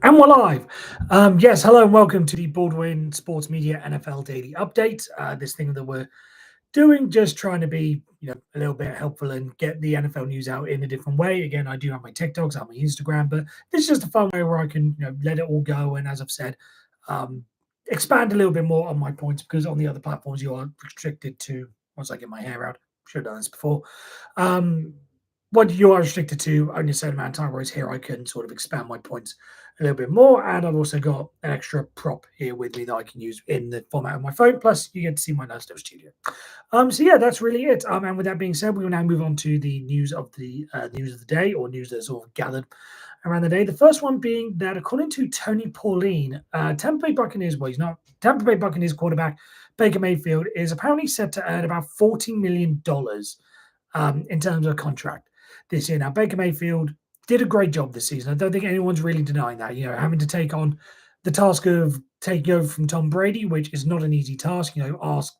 And we're live. Yes, hello and welcome to the Baldwin Sports Media NFL Daily Update. This thing that we're doing, just trying to be, a little bit helpful and get the NFL news out in a different way. Again, I do have my TikToks, I have my Instagram, but this is just a fun way where I can, let it all go. And as I've said, um, expand a little bit more on my points because on the other platforms you are restricted to. Once I get my hair out, should have done this before. Um, what you are restricted to only a certain amount of time, whereas here I can sort of expand my points a little bit more. And I've also got an extra prop here with me that I can use in the format of my phone. Plus, you get to see my nice little studio. So yeah, that's really it. And with that being said, we will now move on to the news of the day, or news that's sort of gathered around the day. The first one being that according to Tony Pauline, Tampa Bay Buccaneers, well, he's not Tampa Bay Buccaneers quarterback Baker Mayfield is apparently set to earn about $40 million in terms of a contract this year. Now, Baker Mayfield did a great job this season. I don't think anyone's really denying that. Having to take on the task of taking over from Tom Brady, which is not an easy task. Ask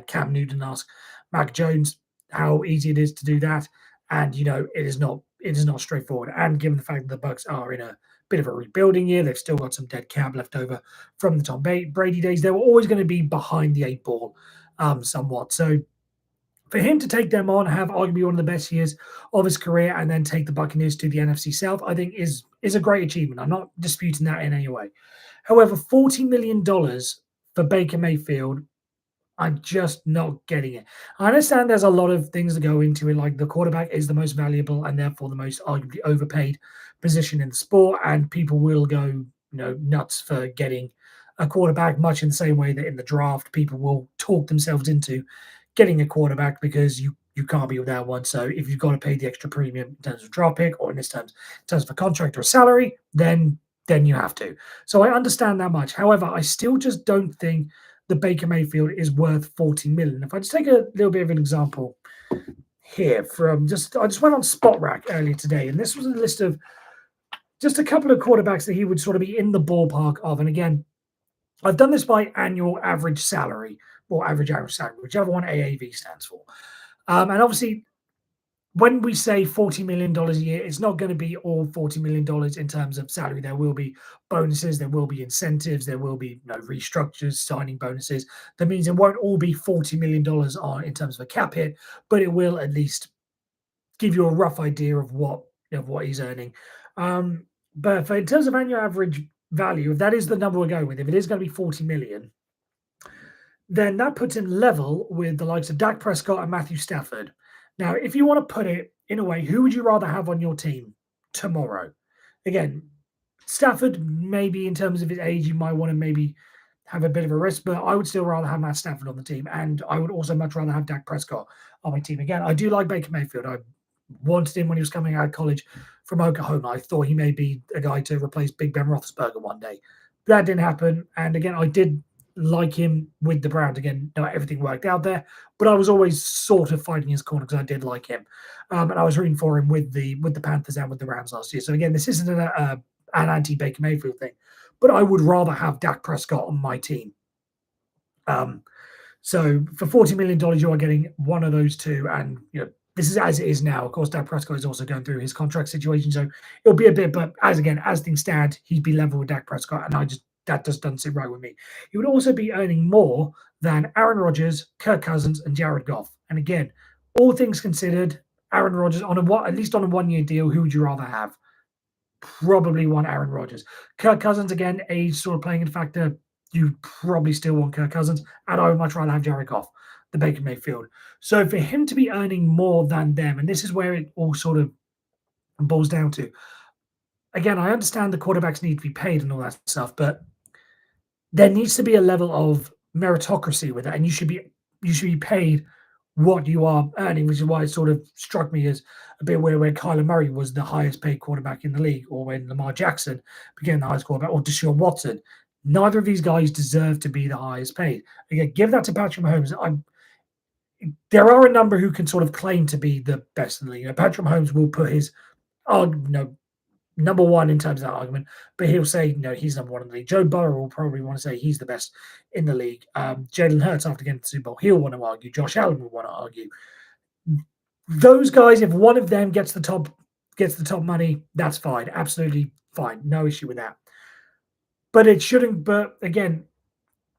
Cam Newton, ask Mac Jones how easy it is to do that, and it is not straightforward. And given the fact that the Bucks are in a bit of a rebuilding year, they've still got some dead cap left over from the Tom Brady days. They were always going to be behind the eight ball, somewhat. So for him to take them on, have arguably one of the best years of his career, and then take the Buccaneers to the NFC South, I think is a great achievement. I'm not disputing that in any way. However, $40 million for Baker Mayfield, I'm just not getting it. I understand there's a lot of things that go into it, like the quarterback is the most valuable and therefore the most arguably overpaid position in the sport, and people will go, nuts for getting a quarterback, much in the same way that in the draft people will talk themselves into getting a quarterback because you can't be without one. So if you've got to pay the extra premium in terms of draft pick or in terms of a contract or a salary, then you have to. So I understand that much. However, I still just don't think the Baker Mayfield is worth 40 million. If I just take a little bit of an example here from I just went on Spot Rack earlier today, and this was a list of just a couple of quarterbacks that he would sort of be in the ballpark of. And again, I've done this by annual average salary or average salary, whichever one AAV stands for. And obviously, when we say $40 million a year, it's not going to be all $40 million in terms of salary. There will be bonuses, there will be incentives, there will be restructures, signing bonuses. That means it won't all be $40 million on in terms of a cap hit, but it will at least give you a rough idea of what he's earning. But in terms of annual average value, if that is the number we're going with, if it is going to be 40 million, then that puts him level with the likes of Dak Prescott and Matthew Stafford. Now, if you want to put it in a way, who would you rather have on your team tomorrow? Again, Stafford, maybe in terms of his age, you might want to maybe have a bit of a risk, but I would still rather have Matt Stafford on the team. And I would also much rather have Dak Prescott on my team. Again, I do like Baker Mayfield. I wanted him when he was coming out of college from Oklahoma. I thought he may be a guy to replace Big Ben Roethlisberger one day. That didn't happen. And again, I did like him with the Browns. Again, not everything worked out there, but I was always sort of fighting his corner because I did like him, and I was rooting for him with the Panthers and with the Rams last year. So again, this isn't an anti Baker Mayfield thing, but I would rather have Dak Prescott on my team. So for $40 million, you are getting one of those two, and this is as it is now. Of course, Dak Prescott is also going through his contract situation, so it'll be a bit. But as things stand, he'd be level with Dak Prescott, and that just doesn't sit right with me. He would also be earning more than Aaron Rodgers, Kirk Cousins, and Jared Goff. And again, all things considered, Aaron Rodgers at least on a 1 year deal, who would you rather have? Probably want Aaron Rodgers. Kirk Cousins, again, age sort of playing a factor. You probably still want Kirk Cousins, and I would much rather have Jared Goff, the Baker Mayfield. So for him to be earning more than them, and this is where it all sort of boils down to. Again, I understand the quarterbacks need to be paid and all that stuff, but there needs to be a level of meritocracy with it, and you should be paid what you are earning, which is why it sort of struck me as a bit where Kyler Murray was the highest paid quarterback in the league, or when Lamar Jackson became the highest quarterback, or Deshaun Watson. Neither of these guys deserve to be the highest paid. Again, give that to Patrick Mahomes. There are a number who can sort of claim to be the best in the league. Patrick Mahomes will put his number one in terms of that argument, but he'll say, no, he's number one in the league. Joe Burrow will probably want to say he's the best in the league. Jalen Hurts, after getting to the Super Bowl, he'll want to argue. Josh Allen will want to argue. Those guys, if one of them gets gets the top money, that's fine. Absolutely fine. No issue with that. But it shouldn't. But again,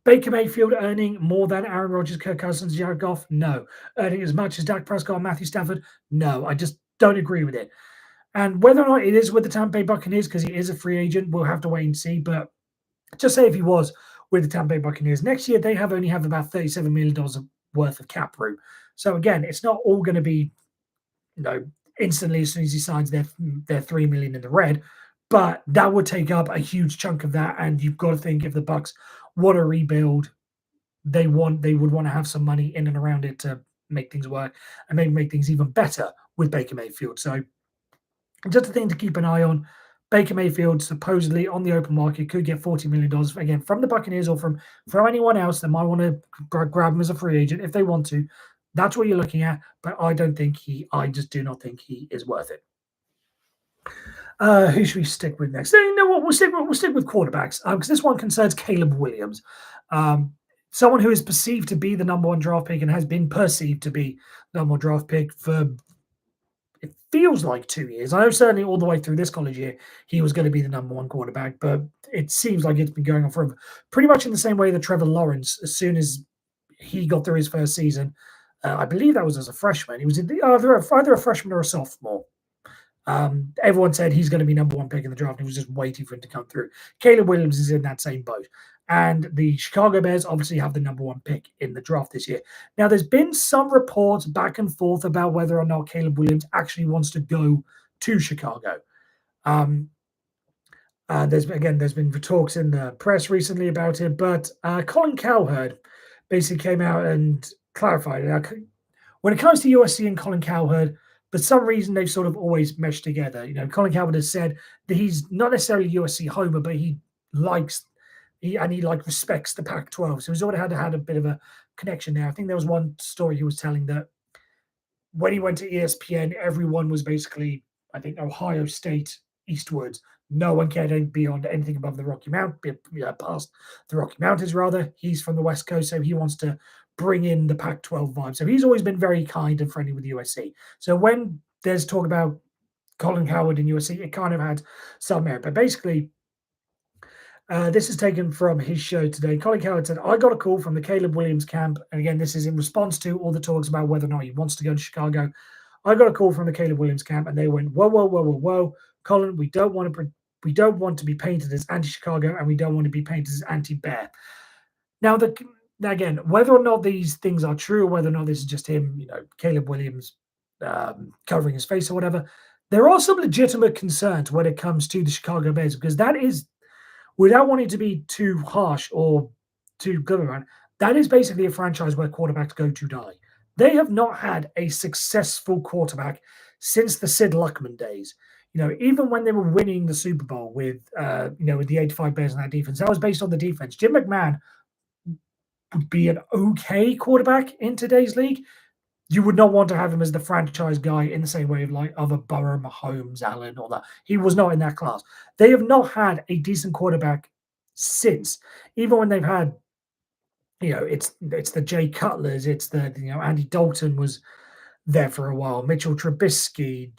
Baker Mayfield earning more than Aaron Rodgers, Kirk Cousins, Jared Goff? No. Earning as much as Dak Prescott and Matthew Stafford? No. I just don't agree with it. And whether or not it is with the Tampa Bay Buccaneers, because he is a free agent, we'll have to wait and see. But just say if he was with the Tampa Bay Buccaneers, next year they only have about $37 million worth of cap room. So again, it's not all going to be, you know, instantly as soon as he signs their $3 million in the red, but that would take up a huge chunk of that. And you've got to think if the Bucks want to rebuild, they would want to have some money in and around it to make things work and maybe make things even better with Baker Mayfield. So just a thing to keep an eye on. Baker Mayfield supposedly on the open market could get $40 million again from the Buccaneers or from anyone else that might want to grab him as a free agent if they want to. That's what you're looking at, but I just do not think he is worth it. Who should we stick with next? You know what? We'll stick with quarterbacks because this one concerns Caleb Williams, someone who is perceived to be the number one draft pick and has been perceived to be the number one draft pick for, it feels like 2 years. I know certainly all the way through this college year he was going to be the number one quarterback, but it seems like it's been going on forever. Pretty much in the same way that Trevor Lawrence, as soon as he got through his first season, I believe that was as a freshman. He was either a freshman or a sophomore. Everyone said he's going to be number one pick in the draft. He was just waiting for him to come through. Caleb Williams is in that same boat. And the Chicago Bears obviously have the number one pick in the draft this year. Now, there's been some reports back and forth about whether or not Caleb Williams actually wants to go to Chicago. There's been talks in the press recently about it, but Colin Cowherd basically came out and clarified it. When it comes to USC and Colin Cowherd, for some reason, they've sort of always meshed together. You know, Colin Cowherd has said that he's not necessarily USC homer, but he respects the Pac-12. So he's already had a bit of a connection there. I think there was one story he was telling that when he went to ESPN, everyone was basically, I think, Ohio State eastwards. No one cared beyond anything above the Rocky Mountain, past the Rocky Mountains, rather. He's from the West Coast, so he wants to bring in the Pac-12 vibe. So he's always been very kind and friendly with USC. So when there's talk about Colin Cowherd in USC, it kind of had some merit. But basically, this is taken from his show today. Colin Cowherd said, I got a call from the Caleb Williams camp. And again, this is in response to all the talks about whether or not he wants to go to Chicago. I got a call from the Caleb Williams camp and they went, whoa. Colin, we don't want to be painted as anti-Chicago and we don't want to be painted as anti-Bear. Now, again, whether or not these things are true or whether or not this is just him, Caleb Williams covering his face or whatever, there are some legitimate concerns when it comes to the Chicago Bears because that is, without wanting to be too harsh or too good around, that is basically a franchise where quarterbacks go to die. They have not had a successful quarterback since the Sid Luckman days. Even when they were winning the Super Bowl with the 85 Bears and that defense, that was based on the defense. Jim McMahon would be an okay quarterback in today's league. You would not want to have him as the franchise guy in the same way of a Burrow, Mahomes, Allen, all that. He was not in that class. They have not had a decent quarterback since. Even when they've had, it's the Jay Cutlers, it's the Andy Dalton was there for a while. Mitchell Trubisky,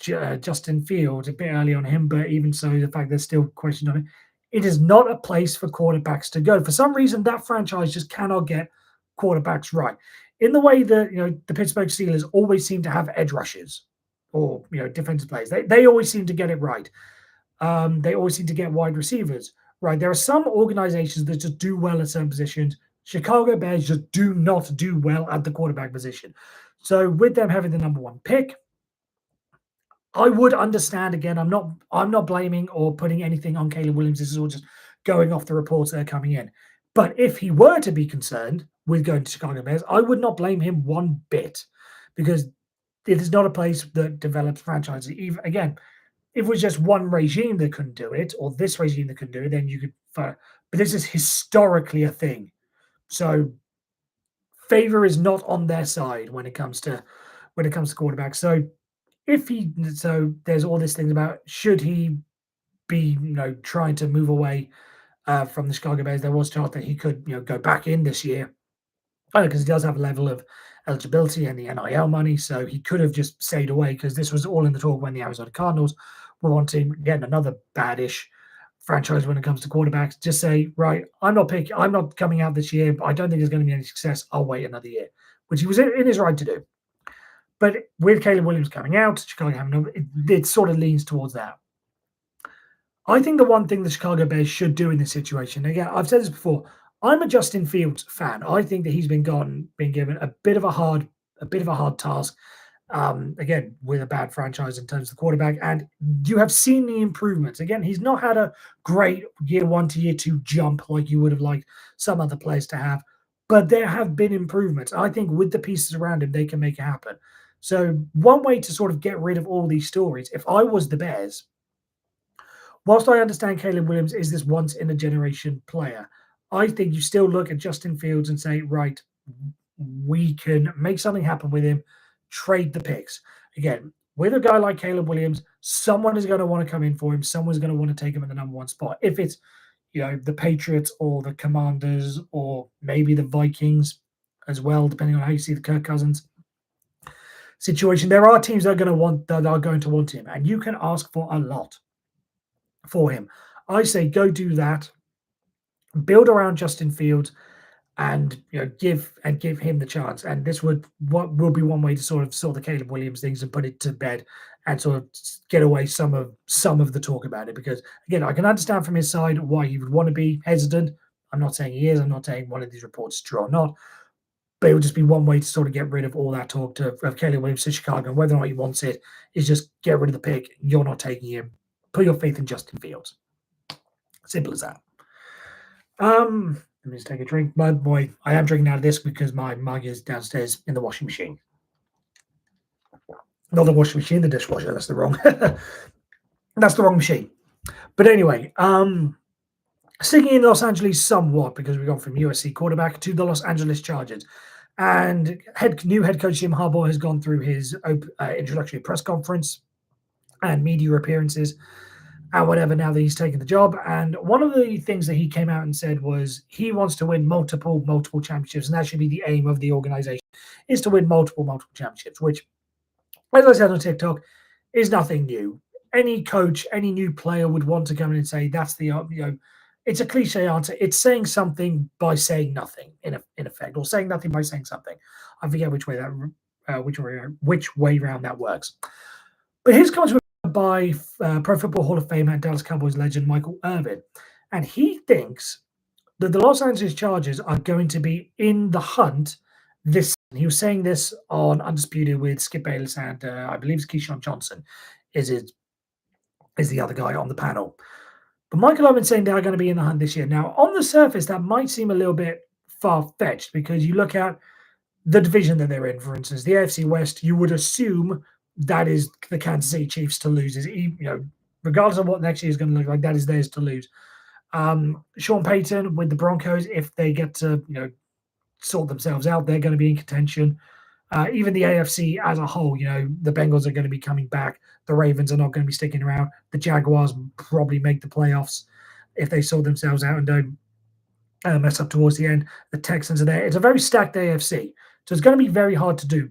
Justin Fields, a bit early on him, but even so, the fact there's still questions on it. It is not a place for quarterbacks to go. For some reason, that franchise just cannot get quarterbacks right. In the way that the Pittsburgh Steelers always seem to have edge rushers or defensive players, they always seem to get it right. They always seem to get wide receivers right. There are some organizations that just do well at certain positions. Chicago Bears just do not do well at the quarterback position. So with them having the number one pick, I would understand. Again, I'm not blaming or putting anything on Caleb Williams. This is all just going off the reports that are coming in. But if he were to be concerned with going to Chicago Bears, I would not blame him one bit because it is not a place that develops franchises. Again, if it was just one regime that couldn't do it or this regime that couldn't do it, then you could. But this is historically a thing. So favor is not on their side when it comes to quarterbacks. So there's all these things about should he be trying to move away from the Chicago Bears. There was talk that he could go back in this year because he does have a level of eligibility and the NIL money, so he could have just stayed away because this was all in the talk when the Arizona Cardinals were wanting, again, another badish franchise when it comes to quarterbacks. Just say, right, I'm not coming out this year, but I don't think there's going to be any success. I'll wait another year, which he was in his right to do. But with Caleb Williams coming out, Chicago having it sort of leans towards that. I think the one thing the Chicago Bears should do in this situation, again, I've said this before, I'm a Justin Fields fan. I think that he's been given a bit of a hard task. Again, with a bad franchise in terms of the quarterback, and you have seen the improvements. Again, he's not had a great year one to year two jump like you would have liked some other players to have, but there have been improvements. I think with the pieces around him, they can make it happen. So one way to sort of get rid of all these stories, if I was the Bears, whilst I understand Caleb Williams is this once in a generation player, I think you still look at Justin Fields and say, right, we can make something happen with him, trade the picks. Again, with a guy like Caleb Williams, someone is going to want to come in for him. Someone's going to want to take him in the number one spot. If it's, the Patriots or the Commanders or maybe the Vikings as well, depending on how you see the Kirk Cousins situation, there are teams that are going to want him, and you can ask for a lot for him. I say go do that. Build around Justin Fields, and give him the chance. And this will be one way to sort of sort the Caleb Williams things and put it to bed, and sort of get away some of the talk about it. Because again, I can understand from his side why he would want to be hesitant. I'm not saying he is. I'm not saying one of these reports is true or not. But it would just be one way to sort of get rid of all that talk of Caleb Williams to Chicago. And whether or not he wants it is just get rid of the pick. You're not taking him. Put your faith in Justin Fields. Simple as that. Let me just take a drink. My boy, I am drinking out of this because my mug is downstairs in the washing machine. Not the washing machine, the dishwasher. That's the wrong machine. But anyway, sticking in Los Angeles somewhat, because we've gone from USC quarterback to the Los Angeles Chargers. And new head coach Jim Harbaugh has gone through his introductory press conference and media appearances and whatever, now that he's taken the job. And one of the things that he came out and said was he wants to win multiple championships, and that should be the aim of the organization, is to win multiple championships, which, as I said on TikTok, is nothing new. Any coach, any new player would want to come in and say that's the, it's a cliche answer. It's saying something by saying nothing, in effect, or saying nothing by saying something. I forget which way around that works. But his comments were by Pro Football Hall of Famer and Dallas Cowboys legend Michael Irvin. And he thinks that the Los Angeles Chargers are going to be in the hunt this season. He was saying this on Undisputed with Skip Bayless and I believe it's Keyshawn Johnson is the other guy on the panel. But Michael Irvin saying they are going to be in the hunt this year. Now, on the surface, that might seem a little bit far-fetched because you look at the division that they're in, for instance, the AFC West, you would assume that is the Kansas City Chiefs to lose. Regardless of what next year is going to look like, that is theirs to lose. Sean Payton with the Broncos, if they get to sort themselves out, they're going to be in contention. Even the AFC as a whole, the Bengals are going to be coming back. The Ravens are not going to be sticking around. The Jaguars probably make the playoffs if they sort themselves out and don't mess up towards the end. The Texans are there. It's a very stacked AFC, so it's going to be very hard to do.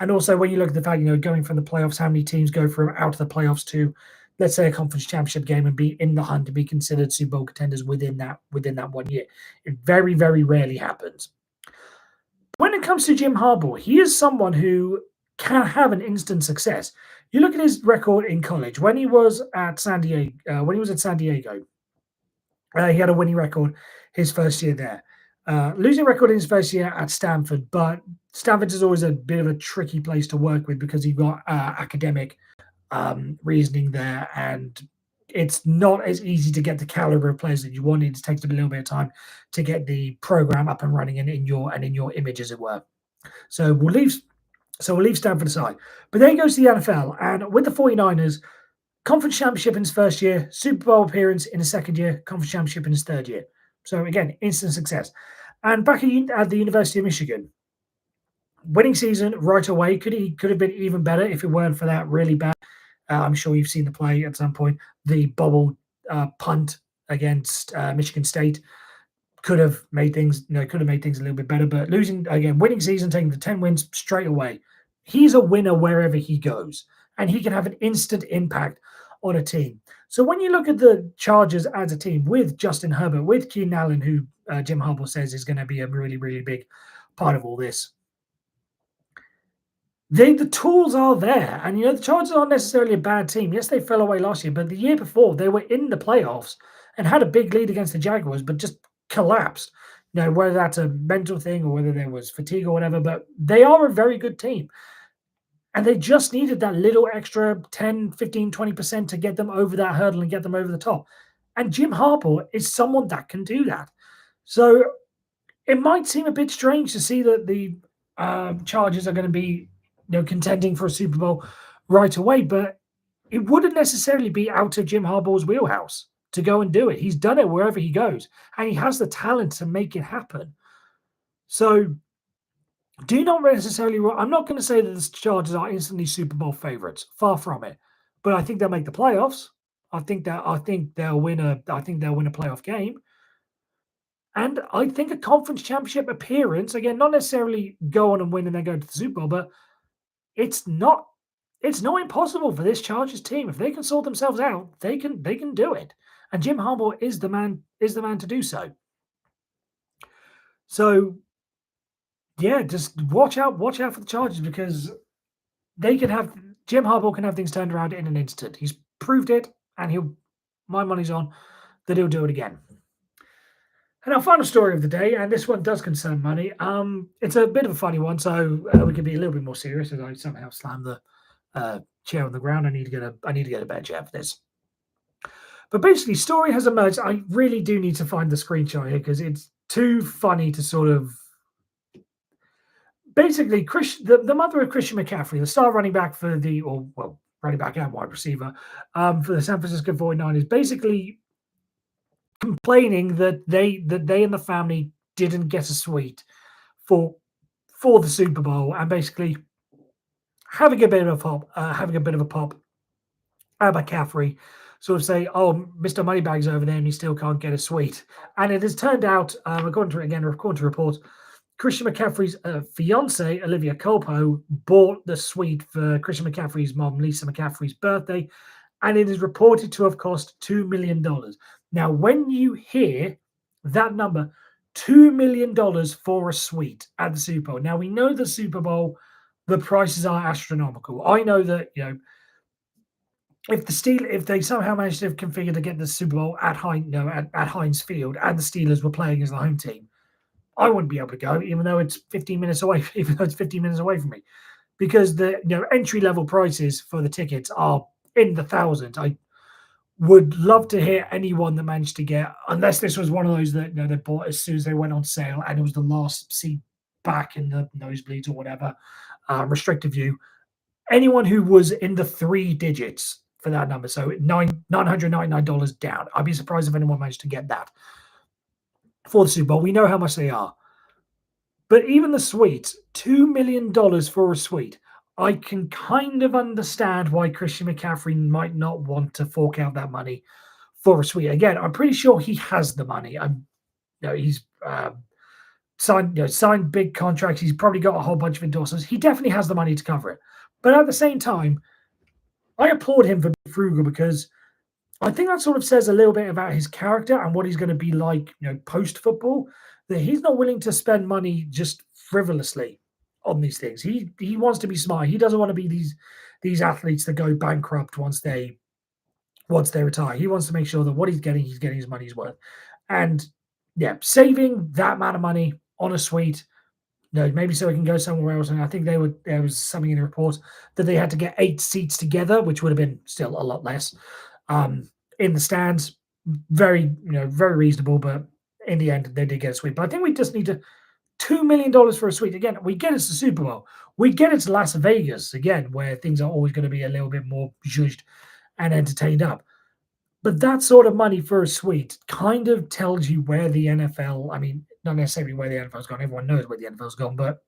And also, when you look at the fact, going from the playoffs, how many teams go from out of the playoffs to, let's say, a conference championship game and be in the hunt to be considered Super Bowl contenders within that 1 year. It very, very rarely happens. When it comes to Jim Harbaugh, he is someone who can have an instant success. You look at his record in college. When he was at San Diego, he had a winning record his first year there. Losing record in his first year at Stanford, but Stanford is always a bit of a tricky place to work with because you've got academic reasoning there, and it's not as easy to get the caliber of players that you want. It takes a little bit of time to get the program up and running and in your image, as it were. So we'll leave Stanford aside. But then he goes to the NFL, and with the 49ers, conference championship in his first year, Super Bowl appearance in his second year, conference championship in his third year. So again, instant success. And back at the University of Michigan, winning season right away. Could have been even better if it weren't for that really bad. I'm sure you've seen the play at some point. The bubble punt against Michigan State could have made things, could have made things a little bit better. But losing again, winning season, taking the 10 wins straight away. He's a winner wherever he goes, and he can have an instant impact on a team. So when you look at the Chargers as a team with Justin Herbert, with Keenan Allen, who Jim Harbaugh says is going to be a really, really big part of all this, the tools are there. And, the Chargers aren't necessarily a bad team. Yes, they fell away last year, but the year before, they were in the playoffs and had a big lead against the Jaguars, but just collapsed. Whether that's a mental thing or whether there was fatigue or whatever, but they are a very good team. And they just needed that little extra 10, 15, 20% to get them over that hurdle and get them over the top. And Jim Harbaugh is someone that can do that. So it might seem a bit strange to see that the Chargers are going to be contending for a Super Bowl right away, but it wouldn't necessarily be out of Jim Harbaugh's wheelhouse to go and do it. He's done it wherever he goes, and he has the talent to make it happen. So do not necessarily. I'm not going to say that the Chargers are instantly Super Bowl favorites. Far from it. But I think they'll make the playoffs. I think they'll win a playoff game. And I think a conference championship appearance, again, not necessarily go on and win and then go to the Super Bowl, but it's not impossible for this Chargers team. If they can sort themselves out, they can do it. And Jim Harbaugh is the man to do so. So yeah, just watch out for the Chargers, because Jim Harbaugh can have things turned around in an instant. He's proved it, and my money's on that he'll do it again. And our final story of the day, and this one does concern money. It's a bit of a funny one, so we can be a little bit more serious. As I somehow slam the chair on the ground, I need to get a better chair for this. But basically, story has emerged. I really do need to find the screenshot here because it's too funny to sort of. Basically, the mother of Christian McCaffrey, the star running back running back and wide receiver for the San Francisco 49ers, basically complaining that they and the family didn't get a suite for the Super Bowl, and basically having a bit of a pop at McCaffrey, sort of say, "Oh, Mr. Moneybags over there, and he still can't get a suite." And it has turned out, according to reports, Christian McCaffrey's fiance, Olivia Culpo, bought the suite for Christian McCaffrey's mom, Lisa McCaffrey's birthday, and it is reported to have cost $2 million. Now, when you hear that number, $2 million for a suite at the Super Bowl. Now, we know the Super Bowl, the prices are astronomical. I know that, if they somehow managed to configure to get the Super Bowl at Heinz Field, and the Steelers were playing as the home team, I wouldn't be able to go, even though it's 15 minutes away. Even though it's 15 minutes away from me, because the entry level prices for the tickets are in the thousands. I would love to hear anyone that managed to get, unless this was one of those that they bought as soon as they went on sale, and it was the last seat back in the nosebleeds or whatever, restricted view. Anyone who was in the 3 digits for that number, so $999 down. I'd be surprised if anyone managed to get that for the Super Bowl. We know how much they are. But even the suite, $2 million for a suite. I can kind of understand why Christian McCaffrey might not want to fork out that money for a suite. Again, I'm pretty sure he has the money. He's signed big contracts. He's probably got a whole bunch of endorsements. He definitely has the money to cover it. But at the same time, I applaud him for being frugal, because I think that sort of says a little bit about his character and what he's going to be like, post football. That he's not willing to spend money just frivolously on these things. He wants to be smart. He doesn't want to be these athletes that go bankrupt once they retire. He wants to make sure that what he's getting his money's worth. And yeah, saving that amount of money on a suite, maybe so he can go somewhere else. And I think there was something in the report that they had to get 8 seats together, which would have been still a lot less. In the stands, very reasonable, but in the end they did get a suite. But I think we just need $2 million for a suite. Again, we get it to Super Bowl, we get it to Las Vegas again, where things are always going to be a little bit more zhuzhed and entertained up. But that sort of money for a suite kind of tells you where the NFL, I mean, not necessarily where the NFL's gone, everyone knows where the NFL's gone, but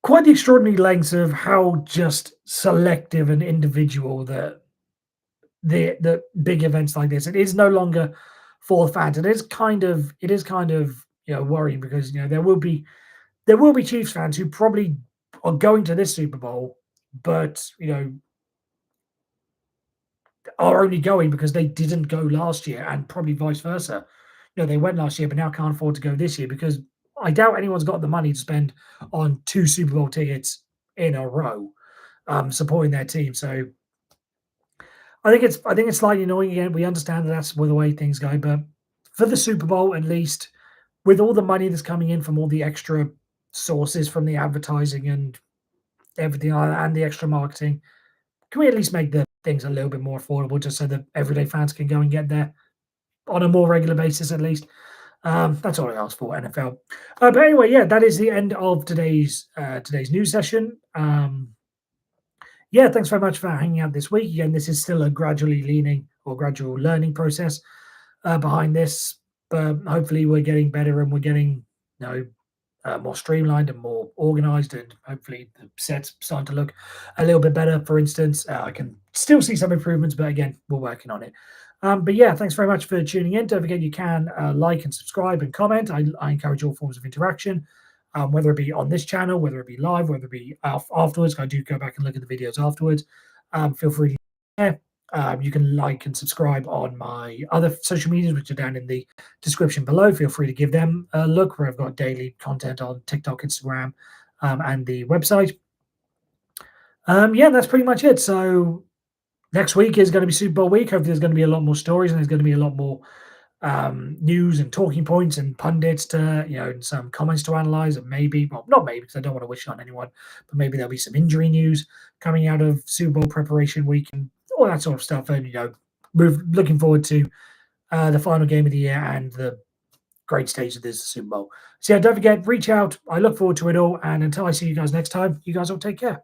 quite the extraordinary lengths of how just selective and individual the big events like this. It is no longer for fans. And it is kind of worrying because there will be Chiefs fans who probably are going to this Super Bowl, but are only going because they didn't go last year, and probably vice versa. They went last year, but now can't afford to go this year because I doubt anyone's got the money to spend on two Super Bowl tickets in a row, supporting their team. So I think it's slightly annoying. Again, we understand that that's the way things go, but for the Super Bowl, at least, with all the money that's coming in from all the extra sources from the advertising and everything like that, and the extra marketing, can we at least make the things a little bit more affordable, just so that everyday fans can go and get there on a more regular basis, at least? That's all I ask for, NFL. But anyway, yeah, that is the end of today's news session. Yeah, thanks very much for hanging out this week. Again, this is still a gradual learning process behind this, but hopefully we're getting better and we're getting more streamlined and more organized, and hopefully the set's starting to look a little bit better. For instance, I can still see some improvements, but again, we're working on it. But yeah, thanks very much for tuning in. Don't forget you can like and subscribe and comment. I encourage all forms of interaction, whether it be on this channel, whether it be live, whether it be afterwards. I do go back and look at the videos afterwards. Feel free to share. You can like and subscribe on my other social medias, which are down in the description below. Feel free to give them a look, where I've got daily content on TikTok, Instagram, and the website. Yeah, that's pretty much it. So next week is going to be Super Bowl week. Hopefully, there's going to be a lot more stories, and there's going to be a lot more news and talking points and pundits to, and some comments to analyze. And maybe, well, not maybe, because I don't want to wish on anyone, but maybe there'll be some injury news coming out of Super Bowl preparation week and all that sort of stuff. And, looking forward to the final game of the year and the great stage of this Super Bowl. So, yeah, don't forget, reach out. I look forward to it all. And until I see you guys next time, you guys all take care.